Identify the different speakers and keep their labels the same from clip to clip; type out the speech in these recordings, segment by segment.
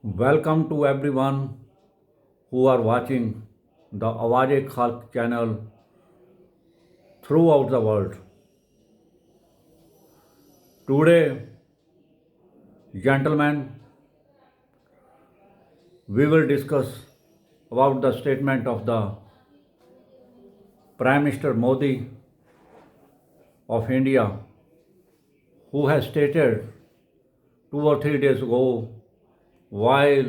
Speaker 1: Welcome to everyone who are watching the Awaje Khalq channel throughout the world. Today, gentlemen, we will discuss about the statement of the Prime Minister Modi of India, who has stated 2 or 3 days ago while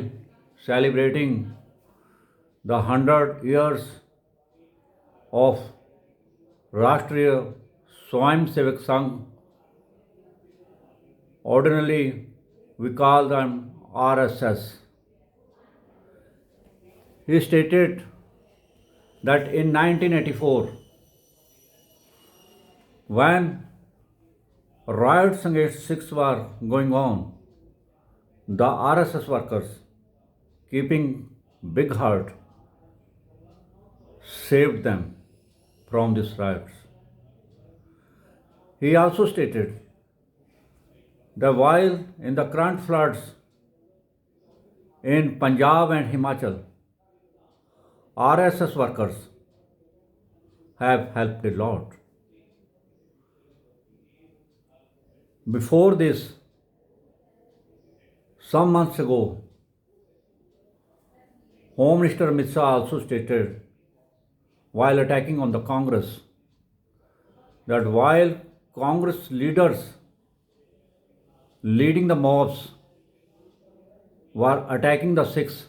Speaker 1: celebrating the 100 years of Rashtriya Swayamsevak Sangh. Ordinarily, we call them RSS. He stated that in 1984, when riots against Sikhs were going on, the RSS workers, keeping big heart, saved them from these riots. He also stated that while in the current floods in Punjab and Himachal, RSS workers have helped a lot. Before this, some months ago, Home Minister Amit Shah also stated while attacking on the Congress that while Congress leaders leading the mobs were attacking the Sikhs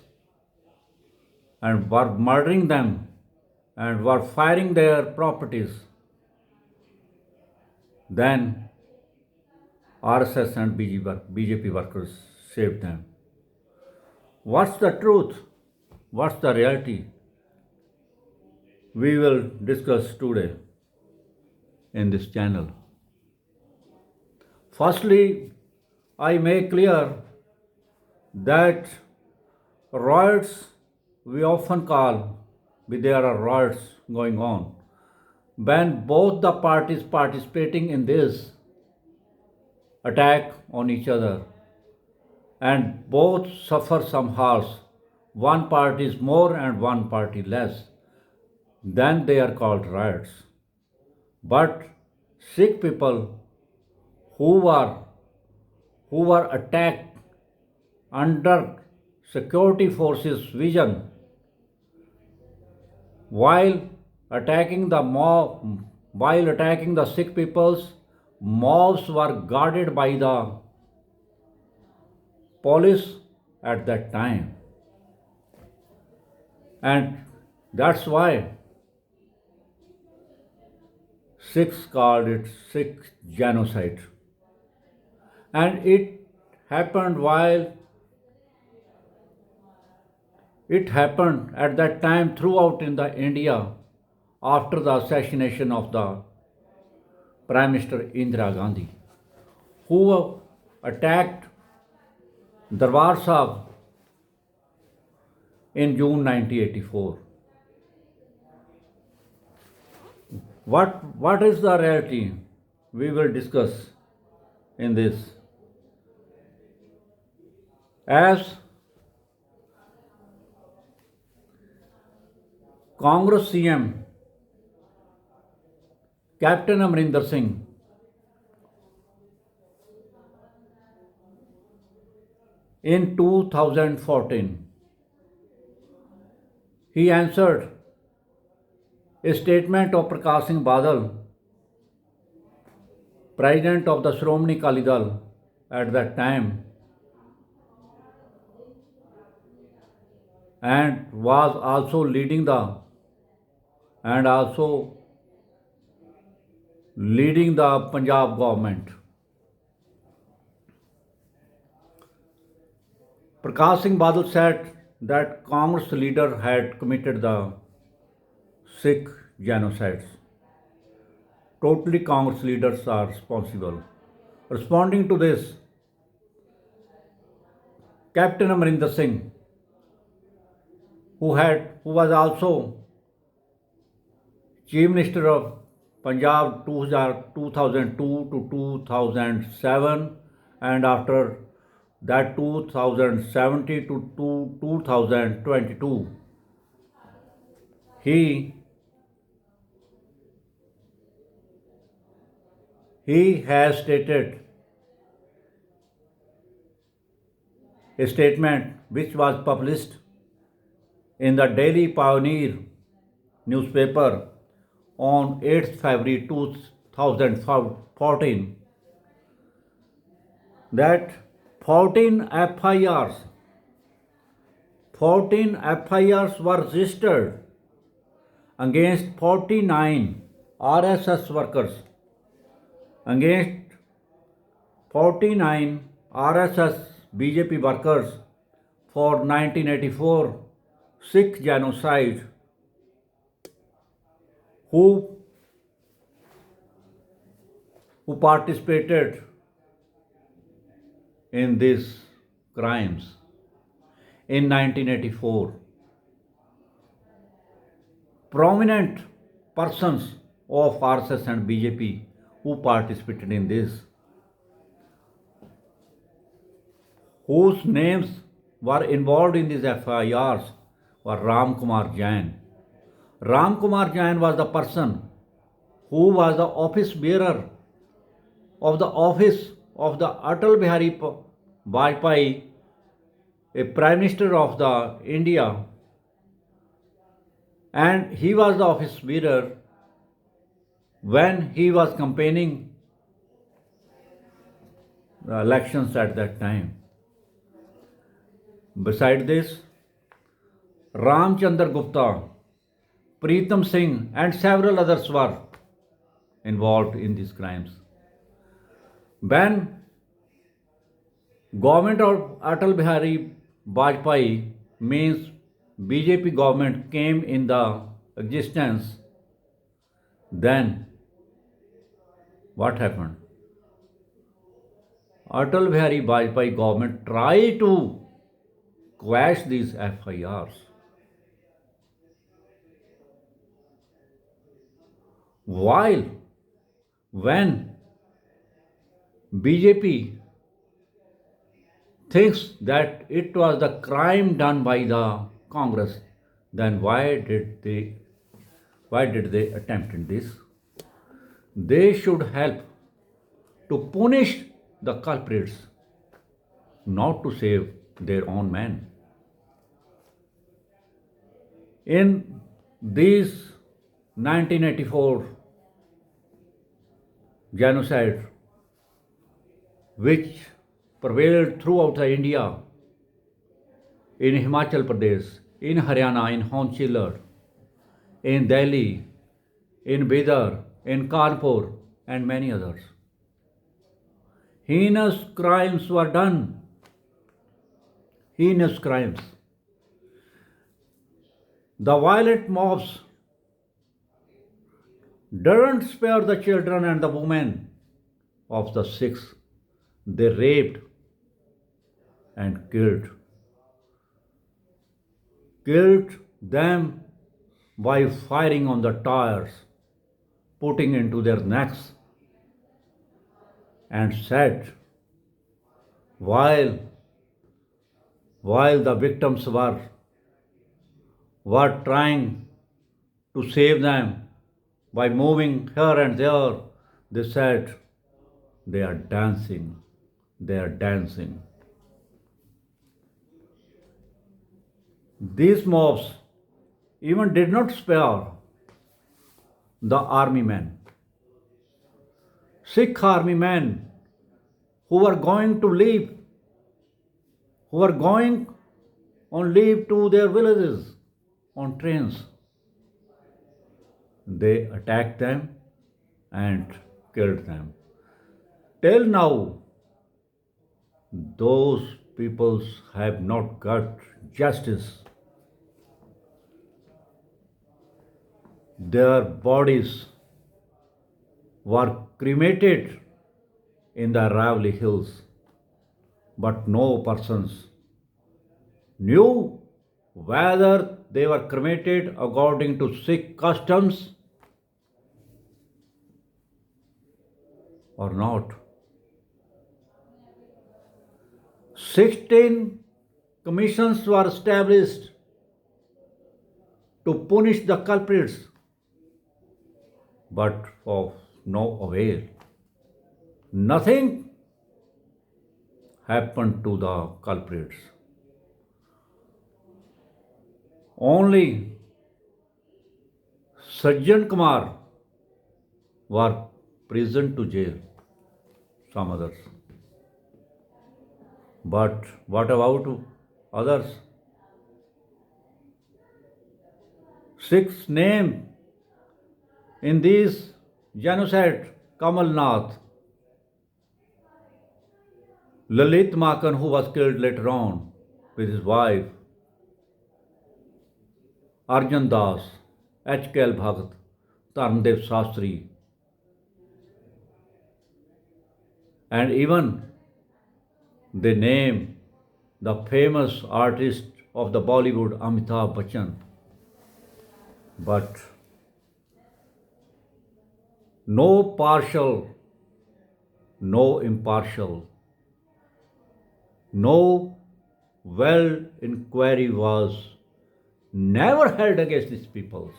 Speaker 1: and were murdering them and were firing their properties, then RSS and BJP workers saved them. What's the truth? What's the reality? We will discuss today in this channel. Firstly, I make clear that riots we often call, there are riots going on. When both the parties participating in this attack on each other and both suffer some harms, one party is more and one party less, then they are called riots. But Sikh people who were attacked under security forces vision while attacking the Sikh peoples, mobs were guarded by the police at that time. And that's why Sikhs called it Sikh genocide. And it happened at that time throughout in the India after the assassination of the Prime Minister Indira Gandhi, who attacked Darbar Sahib in June 1984. What is the reality? We will discuss in this. As Congress CM Captain Amrinder Singh in 2014, he answered a statement of Prakash Singh Badal, President of the Shromani Akali Dal at that time, and was also leading the Punjab government. Prakash Singh Badal said that Congress leader had committed the Sikh genocides. Totally Congress leaders are responsible. Responding to this, Captain Amrinder Singh, who was also Chief Minister of Punjab 2002 to 2007, and after that 2017 to 2022, he has stated a statement which was published in the Daily Pioneer newspaper on 8th February 2014 that 14 FIRs 14 FIRs were registered against 49 RSS workers, against 49 RSS BJP workers for 1984 Sikh genocide who participated in these crimes in 1984. Prominent persons of RSS and BJP who participated in this, whose names were involved in these FIRs, were Ram Kumar Jain. Ram Kumar Jain was the person who was the office bearer of the office of the Atal Bihari Vajpayee, a Prime Minister of the India, and he was the office bearer when he was campaigning the elections at that time. Beside this, Ramchandra Gupta, Pritam Singh and several others were involved in these crimes. When government of Atal Bihari Vajpayee means BJP government came in the existence, then what happened? Atal Bihari Vajpayee government tried to quash these FIRs. While when BJP thinks that it was the crime done by the Congress, then why did they attempt this? They should help to punish the culprits, not to save their own men. In these 1984 genocide, which prevailed throughout the India, in Himachal Pradesh, in Haryana, in Honchilad, in Delhi, in Bidar, in Kanpur, and many others. Heinous crimes were done. Heinous crimes. The violent mobs didn't spare the children and the women of the Sikhs. They raped and killed them by firing on the tires, putting into their necks, and said, while the victims were trying to save them by moving here and there, they said, they are dancing. These mobs even did not spare the army men. Sikh army men who were going on leave to their villages on trains. They attacked them and killed them. Till now, those peoples have not got justice. Their bodies were cremated in the Aravalli Hills, but no persons knew whether they were cremated according to Sikh customs or not. 16 commissions were established to punish the culprits, but of no avail. Nothing happened to the culprits. Only Sajjan Kumar were prisoned to jail, some others. But what about others? Six names in these genocide: Kamal Nath, Lalit Makan, who was killed later on with his wife, Arjan Das, H.K.L. Bhagat, Tarndev Sastri, and even they name the famous artist of the Bollywood, Amitabh Bachchan. But no partial, no impartial, no well inquiry was never held against these peoples.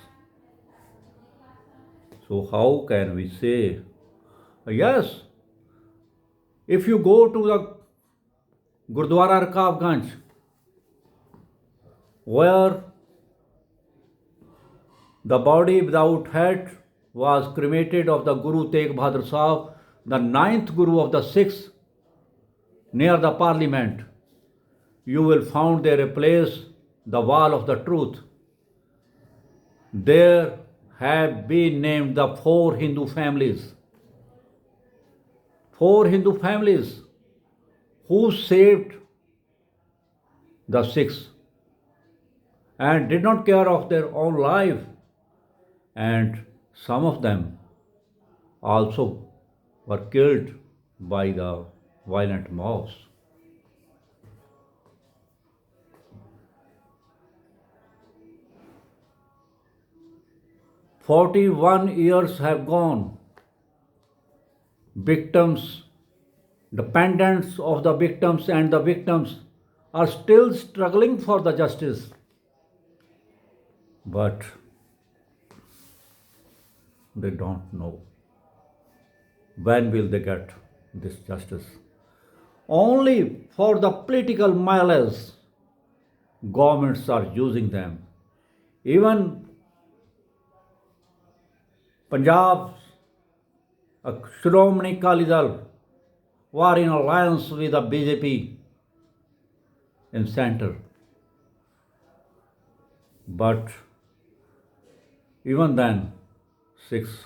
Speaker 1: So how can we say, yes, if you go to the Gurdwara Rakabganj, where the body without head was cremated of the Guru Tegh Bahadur Sahib, the ninth Guru of the sixth, near the parliament, you will find there a place, the wall of the truth. There have been named the four Hindu families. Four Hindu families who saved the Sikhs and did not care of their own life, and some of them also were killed by the violent mobs. 41 years have gone. Victims, dependents of the victims and the victims are still struggling for the justice. But they don't know when will they get this justice. Only for the political malice, governments are using them. Even Punjab, Shromani Akali Dal were in alliance with the BJP in center. But even then, Sikhs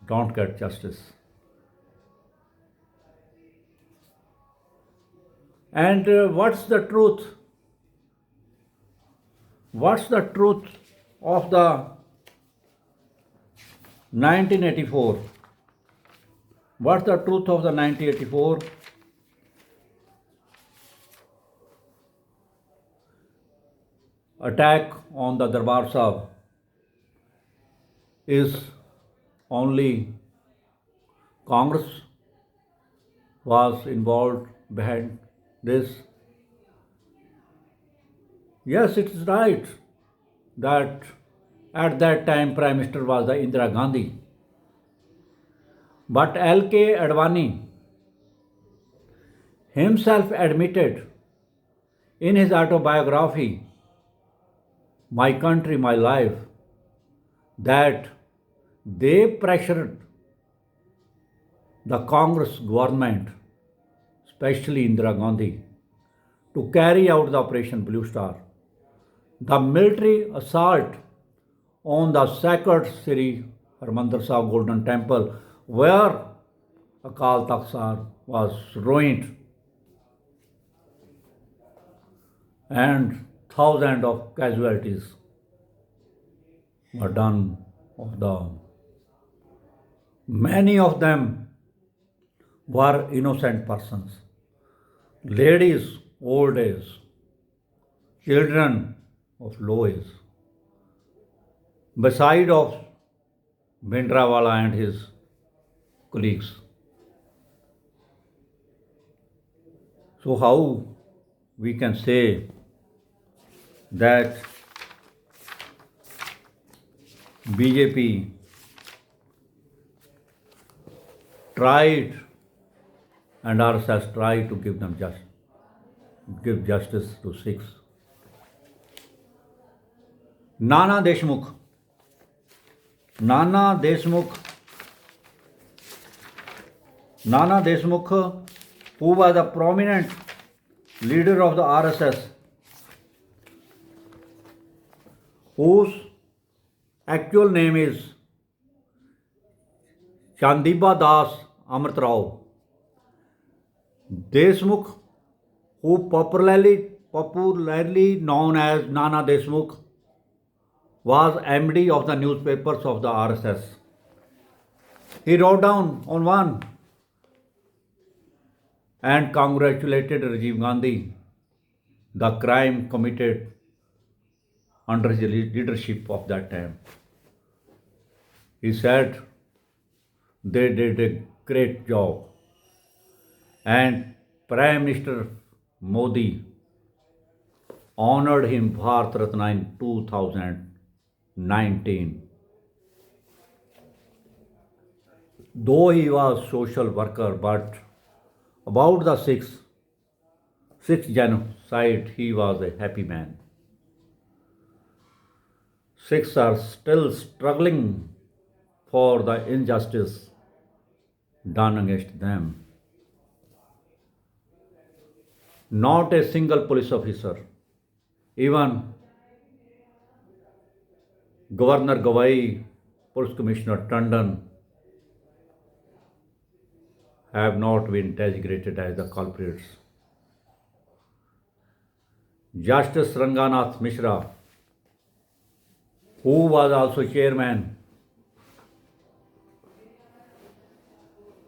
Speaker 1: don't get justice. And what's the truth? What's the truth of the 1984? What's the truth of the 1984? Attack on the Darbar Sahib is only Congress was involved behind this. Yes, it is right that at that time Prime Minister was the Indira Gandhi. But L.K. Advani himself admitted in his autobiography, My Country, My Life, that they pressured the Congress government, especially Indira Gandhi, to carry out the Operation Blue Star. The military assault on the sacred Sri Harmandir Sahib Golden Temple, where Akal Takht Sahib was ruined and thousands of casualties were done of the many of them were innocent persons, ladies, old age, children of low age. Beside of Bhindranwale and his colleagues. So, how we can say that BJP tried and RSS tried to give justice to Sikhs. Nana Deshmukh, Nana Deshmukh, Nana Deshmukh, who was a prominent leader of the RSS, whose actual name is Chandiba Das Amrit Rao. Deshmukh, who popularly known as Nana Deshmukh, was MD of the newspapers of the RSS. He wrote down on one and congratulated Rajiv Gandhi, the crime committed under his leadership of that time. He said they did a great job, and Prime Minister Modi honored him Bharat Ratna in 2019. Though he was social worker, but about the Sixth genocide, he was a happy man. Sikhs are still struggling for the injustice done against them. Not a single police officer, even Governor Gawai, Police Commissioner Tandon, have not been designated as the culprits. Justice Ranganath Mishra, who was also chairman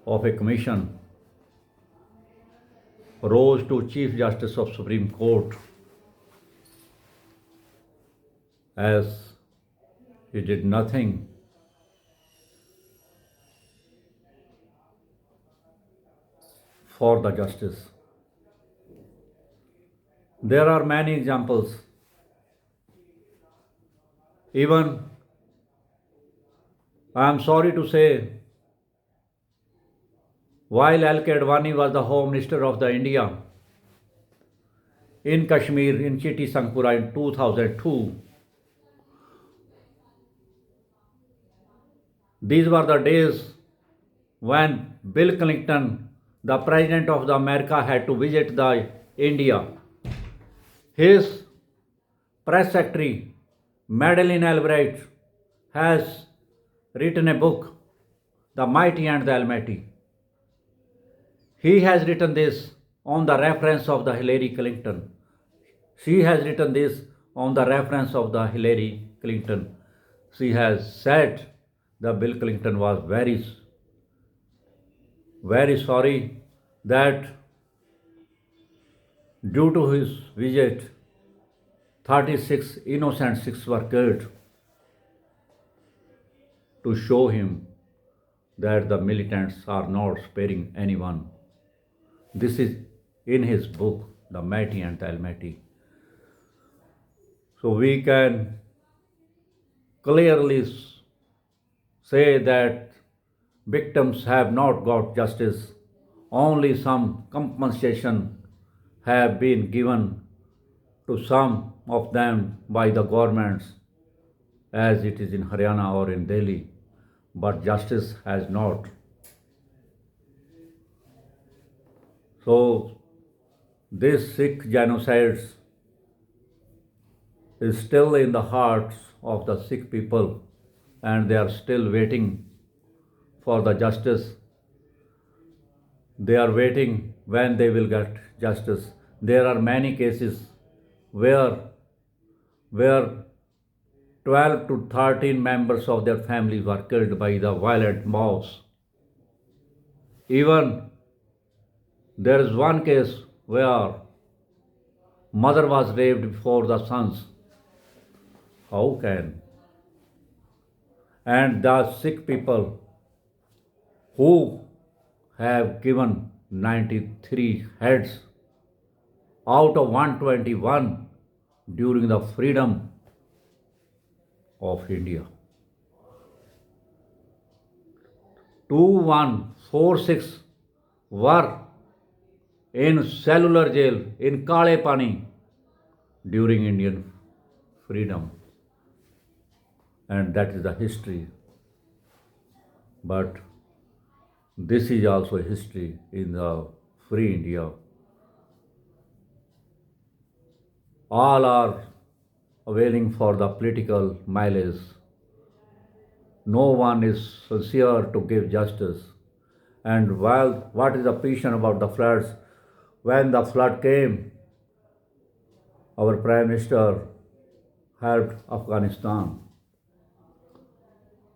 Speaker 1: of a commission, rose to Chief Justice of Supreme Court as he did nothing for the justice. There are many examples. Even, I am sorry to say, while L.K. Advani was the Home Minister of the India in Kashmir, in Chitty Sangpura in 2002, these were the days when Bill Clinton, the President of the America, had to visit the India. His press secretary, Madeleine Albright, has written a book, The Mighty and the Almighty. He has written this on the reference of the Hillary Clinton. She has written this on the reference of the Hillary Clinton. She has said that Bill Clinton was very sorry that due to his visit, 36 innocent Sikhs were killed, to show him that the militants are not sparing anyone. This is in his book, The Mighty and the Almighty. So we can clearly say that victims have not got justice. Only some compensation have been given to some of them by the governments, as it is in Haryana or in Delhi, but justice has not. So this Sikh genocide is still in the hearts of the Sikh people, and they are still waiting for the justice. They are waiting when they will get justice. There are many cases where 12 to 13 members of their families were killed by the violent mobs. Even there is one case where mother was raped before the sons. How can? And the Sikh people who have given 93 heads out of 121 during the freedom of India. 2146 were in cellular jail in Kale Pani during Indian freedom. And that is the history. But this is also history in the free India. All are availing for the political mileage. No one is sincere to give justice. And while what is the position about the floods? When the flood came, our Prime Minister helped Afghanistan.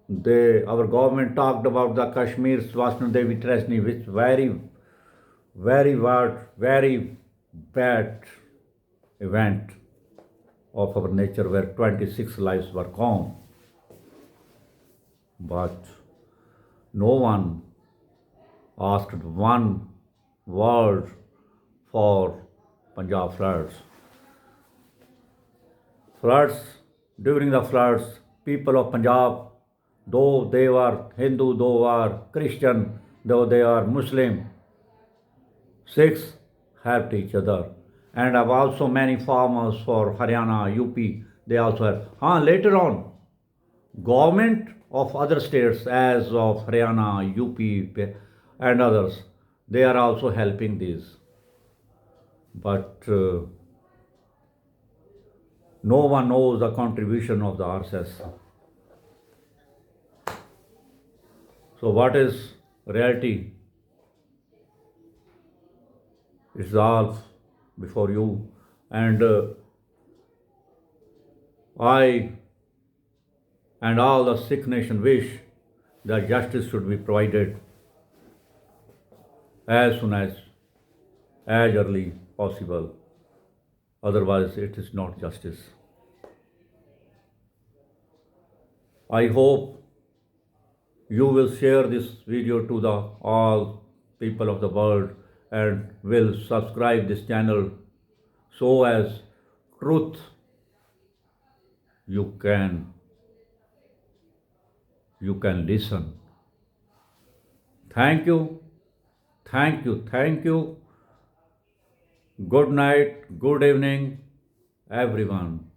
Speaker 1: Our government talked about the Kashmir Swasthana Devi tragedy, which very bad event of our nature where 26 lives were gone. But no one asked one word for Punjab floods. During the floods, people of Punjab, though they were Hindu, though they were Christian, though they are Muslim, Sikhs helped each other. And I've also many farmers for Haryana, UP, they also have. Later on, government of other states as of Haryana, UP and others, they are also helping these. But no one knows the contribution of the RSS. So what is reality? It's all before you. And I and all the Sikh nation wish that justice should be provided as soon as early possible. Otherwise, it is not justice. I hope you will share this video to the all people of the world and will subscribe this channel so as truth you can listen. Thank you. Good night, good evening, everyone.